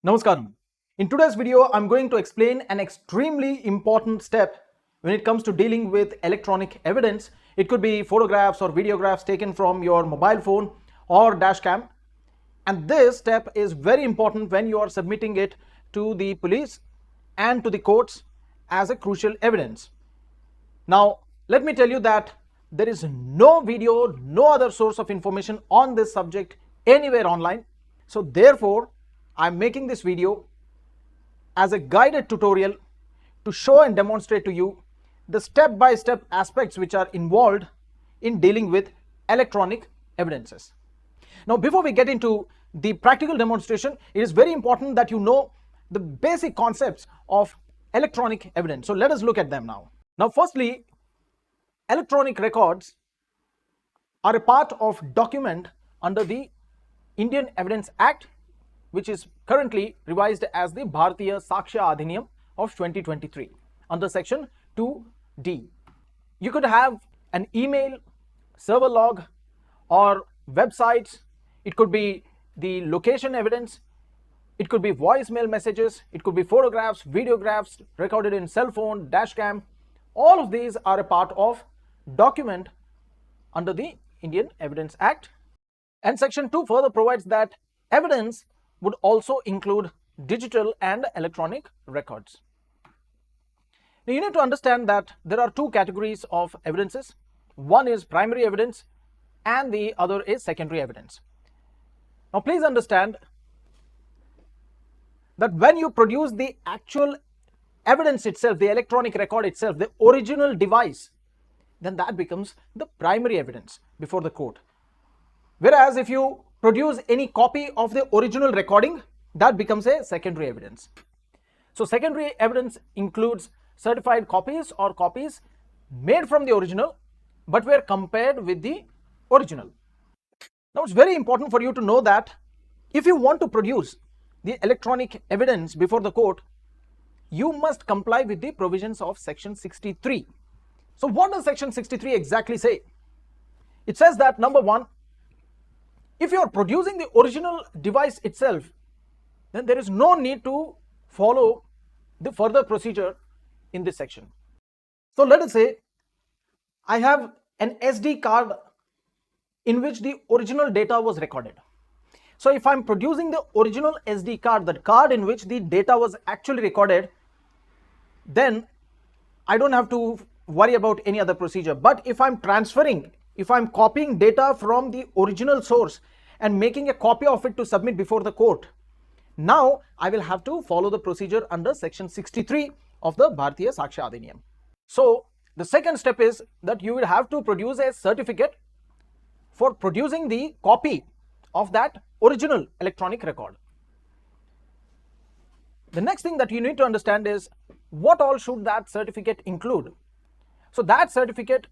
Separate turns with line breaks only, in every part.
Namaskaram. In today's video, I'm going to explain an extremely important step when it comes to dealing with electronic evidence. It could be photographs or videographs taken from your mobile phone or dash cam. And this step is very important when you are submitting it to the police and to the courts as a crucial evidence. Now, let me tell you that there is no video, no other source of information on this subject anywhere online. So therefore, I'm making this video as a guided tutorial to show and demonstrate to you the step-by-step aspects which are involved in dealing with electronic evidences. Now, before we get into the practical demonstration, it is very important that you know the basic concepts of electronic evidence. So let us look at them now. Now, firstly, electronic records are a part of document under the Indian Evidence Act, which is currently revised as the Bharatiya Sakshya Adhiniyam of 2023 under section 2D. You could have an email, server log, or websites. It could be the location evidence. It could be voicemail messages. It could be photographs, videographs recorded in cell phone, dash cam. All of these are a part of document under the Indian Evidence Act. And section 2 further provides that evidence would also include digital and electronic records. Now, you need to understand that there are two categories of evidences. One is primary evidence and the other is secondary evidence. Now, please understand that when you produce the actual evidence itself, the electronic record itself, the original device, then that becomes the primary evidence before the court. Whereas if you produce any copy of the original recording, that becomes a secondary evidence. So secondary evidence includes certified copies or copies made from the original but were compared with the original. Now, it's very important for you to know that if you want to produce the electronic evidence before the court, you must comply with the provisions of section 63. So what does section 63 exactly say? It says that, number one, if you are producing the original device itself, then there is no need to follow the further procedure in this section. So let us say I have an SD card in which the original data was recorded. So if I'm producing the original SD card, that card in which the data was actually recorded, then I don't have to worry about any other procedure. But if I'm transferring, if I'm copying data from the original source and making a copy of it to submit before the court, now I will have to follow the procedure under section 63 of the Bharatiya Sakshya Adhiniyam. So the second step is that you will have to produce a certificate for producing the copy of that original electronic record. The next thing that you need to understand is what all should that certificate include. So that certificate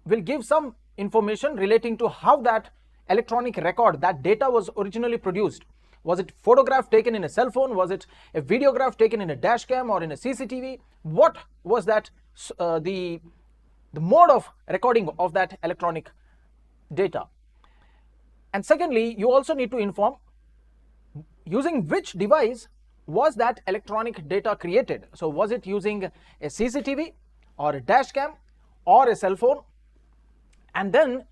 will give some information relating to how that electronic record, that data was originally produced. Was it photograph taken in a cell phone? Was it a videograph taken in a dash cam or in a CCTV? What was that the mode of recording of that electronic data? And secondly, you also need to inform using which device was that electronic data created. So was it using a CCTV or a dash cam or a cell phone? And then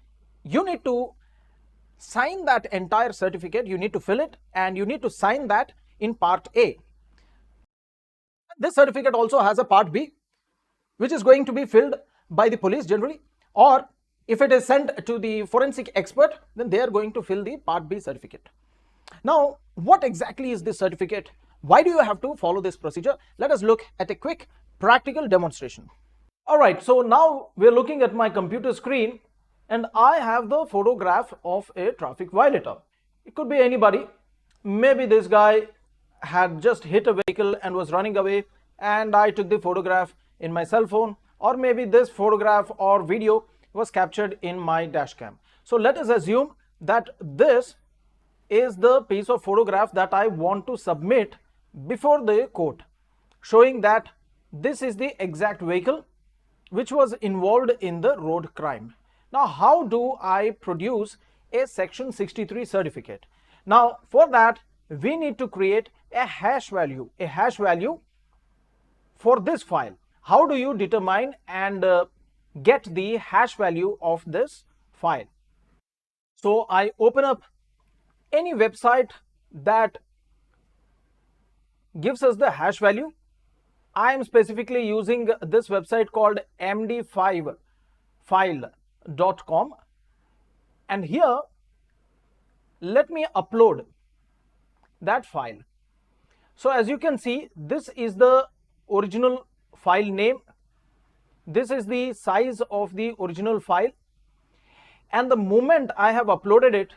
you need to sign that entire certificate, you need to fill it and you need to sign that in part A. This certificate also has a part B, which is going to be filled by the police generally, or if it is sent to the forensic expert, then they are going to fill the part B certificate. Now, what exactly is this certificate? Why do you have to follow this procedure? Let us look at a quick practical demonstration. Alright, so now we're looking at my computer screen and I have the photograph of a traffic violator. It could be anybody. Maybe this guy had just hit a vehicle and was running away and I took the photograph in my cell phone, or maybe this photograph or video was captured in my dash cam. So let us assume that this is the piece of photograph that I want to submit before the court, showing that this is the exact vehicle which was involved in the road crime. Now, how do I produce a section 63 certificate? Now, for that, we need to create a hash value for this file. How do you determine and get the hash value of this file? So I open up any website that gives us the hash value. I am specifically using this website called md5file.com, and here let me upload that file. So as you can see, this is the original file name, this is the size of the original file, and the moment I have uploaded it,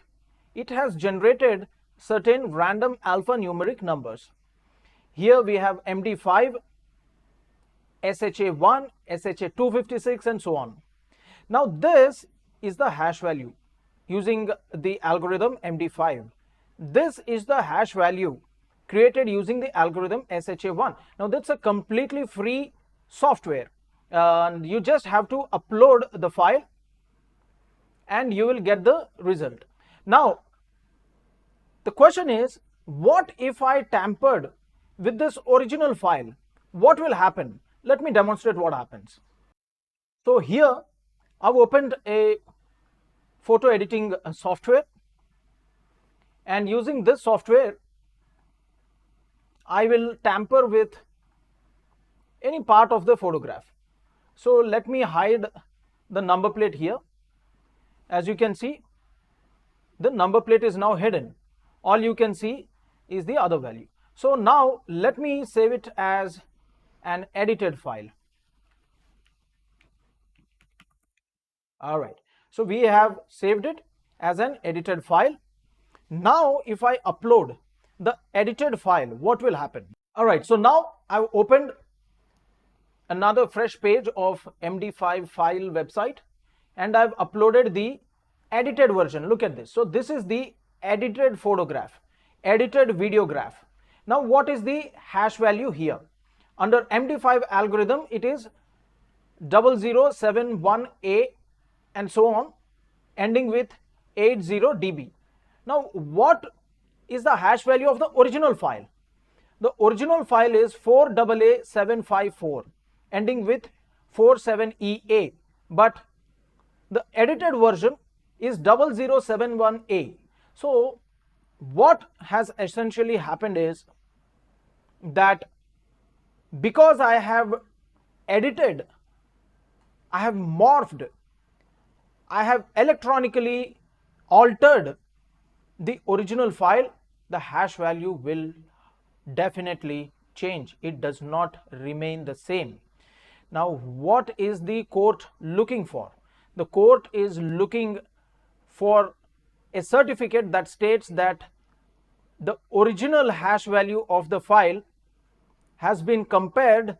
it has generated certain random alphanumeric numbers. Here we have MD5, SHA1, SHA256 and so on. Now this is the hash value using the algorithm MD5. This is the hash value created using the algorithm SHA1. Now that's a completely free software, and you just have to upload the file and you will get the result. Now the question is, what if I tampered with this original file? What will happen? Let me demonstrate what happens. So here I've opened a photo editing software, and using this software I will tamper with any part of the photograph. So let me hide the number plate here. As you can see, the number plate is now hidden. All you can see is the other value. So now let me save it as an edited file. Alright, so we have saved it as an edited file. Now if I upload the edited file, what will happen? Alright, so now I've opened another fresh page of MD5 file website, and I've uploaded the edited version. Look at this. So this is the edited photograph, edited videograph. Now what is the hash value here? Under MD5 algorithm, it is 0071A and so on, ending with 80dB. Now what is the hash value of the original file? The original file is 4AA754 ending with 47EA, but the edited version is 0071A. So what has essentially happened is that because I have edited, I have morphed, I have electronically altered the original file, the hash value will definitely change. It does not remain the same. Now what is the court looking for? The court is looking for a certificate that states that the original hash value of the file has been compared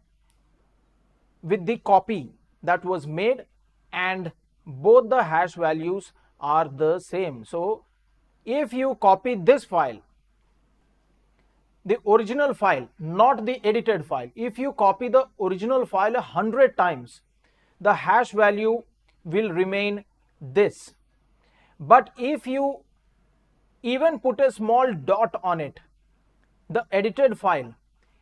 with the copy that was made, and both the hash values are the same. So if you copy this file, the original file, not the edited file, if you copy the original file 100 times, the hash value will remain this. But if you even put a small dot on it, the edited file,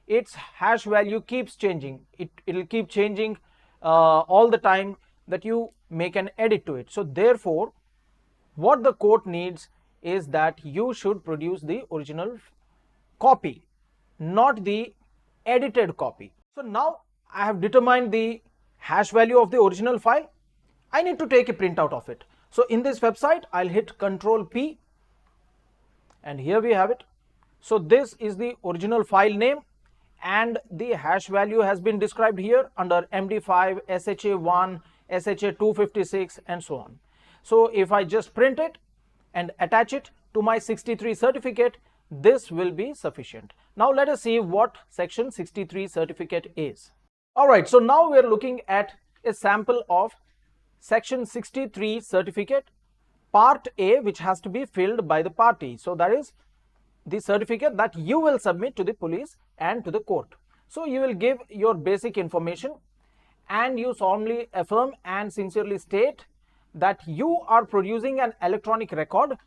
its hash value keeps changing. It will keep changing all the time that you make an edit to it. So therefore, what the court needs is that you should produce the original copy, not the edited copy. So now I have determined the hash value of the original file. I need to take a printout of it. So in this website, I'll hit Ctrl P, and here we have it. So this is the original file name, and the hash value has been described here under MD5, SHA1, SHA256 and so on. So if I just print it and attach it to my 63 certificate, this will be sufficient. Now let us see what section 63 certificate is. Alright, so now we are looking at a sample of section 63 certificate part A, which has to be filled by the party. So that is the certificate that you will submit to the police and to the court. So you will give your basic information, and you solemnly affirm and sincerely state that you are producing an electronic record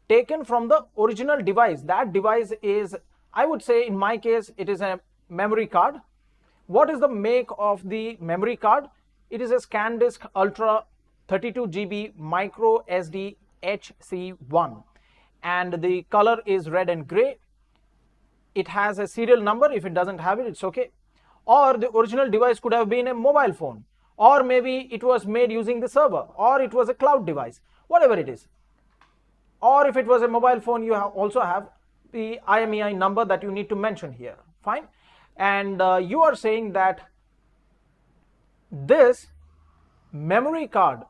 taken from the original device. That device is I would say in my case it is a memory card. What is the make of the memory card? It is a SanDisk Ultra 32 GB micro SD HC1 and the color is red and gray. It has a serial number. If it doesn't have it, it's okay. Or the original device could have been a mobile phone, or maybe it was made using the server, or it was a cloud device, whatever it is. Or if it was a mobile phone, you also have the IMEI number that you need to mention here. Fine. And you are saying that this memory card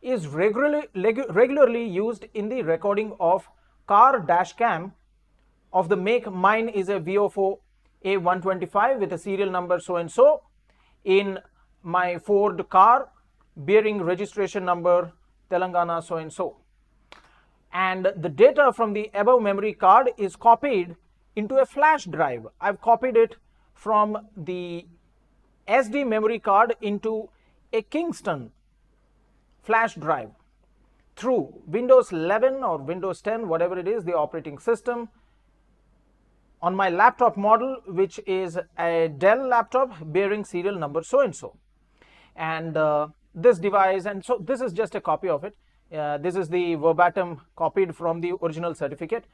is regularly used in the recording of car dash cam of the make. Mine is a VO4 A125 with a serial number so and so, in my Ford car bearing registration number Telangana so and so. And the data from the above memory card is copied into a flash drive. I've copied it from the SD memory card into a Kingston flash drive through Windows 11 or Windows 10, whatever it is, the operating system, on my laptop model, which is a Dell laptop bearing serial number so and so. And this device, and so this is just a copy of it. This is the verbatim copied from the original certificate.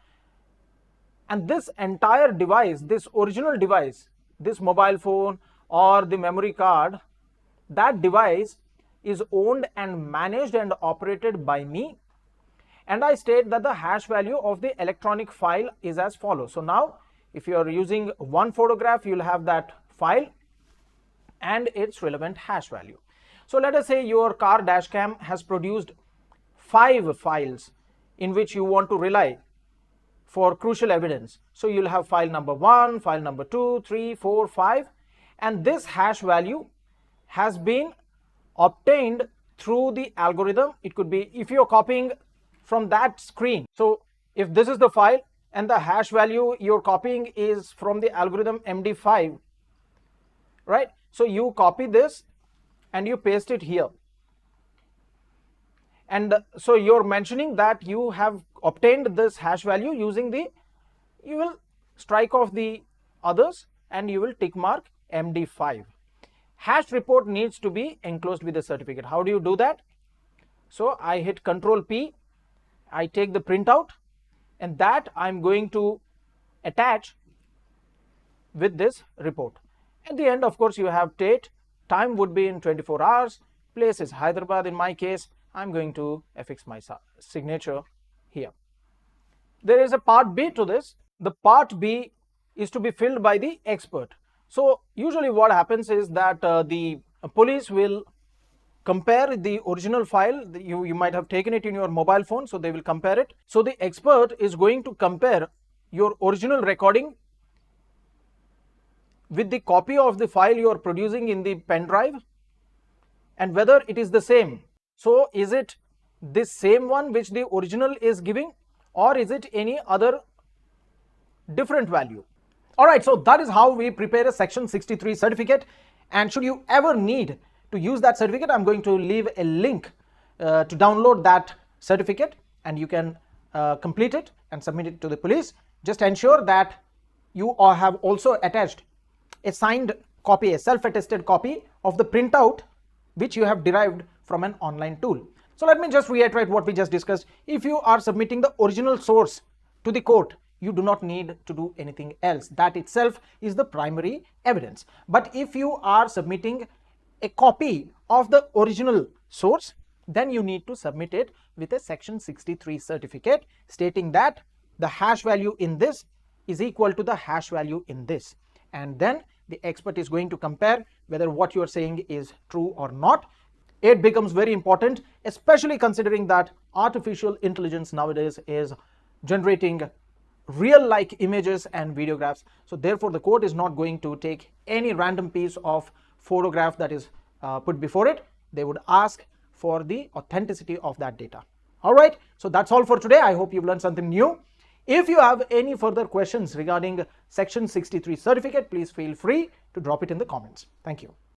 And this entire device, this original device, this mobile phone or the memory card, that device is owned and managed and operated by me. And I state that the hash value of the electronic file is as follows. So now, if you are using one photograph, you'll have that file and its relevant hash value. So let us say your car dashcam has produced 5 files in which you want to rely for crucial evidence. So you'll have file number 1, file number 2, 3, 4, 5, and this hash value has been obtained through the algorithm. It could be if you're copying from that screen. So if this is the file and the hash value you're copying is from the algorithm MD5, right? So you copy this and you paste it here. And so you're mentioning that you have obtained this hash value using the, you will strike off the others and you will tick mark MD5. Hash report needs to be enclosed with the certificate. How do you do that? So I hit Control P, I take the printout, and that I'm going to attach with this report. At the end, of course, you have date, time would be in 24 hours, place is Hyderabad in my case. I'm going to affix my signature here. There is a part B to this. The part B is to be filled by the expert. So usually what happens is that the police will compare the original file. You might have taken it in your mobile phone, so they will compare it. So the expert is going to compare your original recording with the copy of the file you are producing in the pen drive and whether it is the same. So is it this same one which the original is giving, or is it any other different value? Alright, so that is how we prepare a Section 63 certificate, and should you ever need to use that certificate, I'm going to leave a link to download that certificate, and you can complete it and submit it to the police. Just ensure that you have also attached a signed copy, a self-attested copy of the printout which you have derived from an online tool. So let me just reiterate what we just discussed. If you are submitting the original source to the court, you do not need to do anything else. That itself is the primary evidence. But if you are submitting a copy of the original source, then you need to submit it with a Section 63 certificate stating that the hash value in this is equal to the hash value in this. And then the expert is going to compare whether what you are saying is true or not. It becomes very important, especially considering that artificial intelligence nowadays is generating real-like images and videographs. So therefore, the court is not going to take any random piece of photograph that is put before it. They would ask for the authenticity of that data. All right, so that's all for today. I hope you've learned something new. If you have any further questions regarding Section 63 certificate, please feel free to drop it in the comments. Thank you.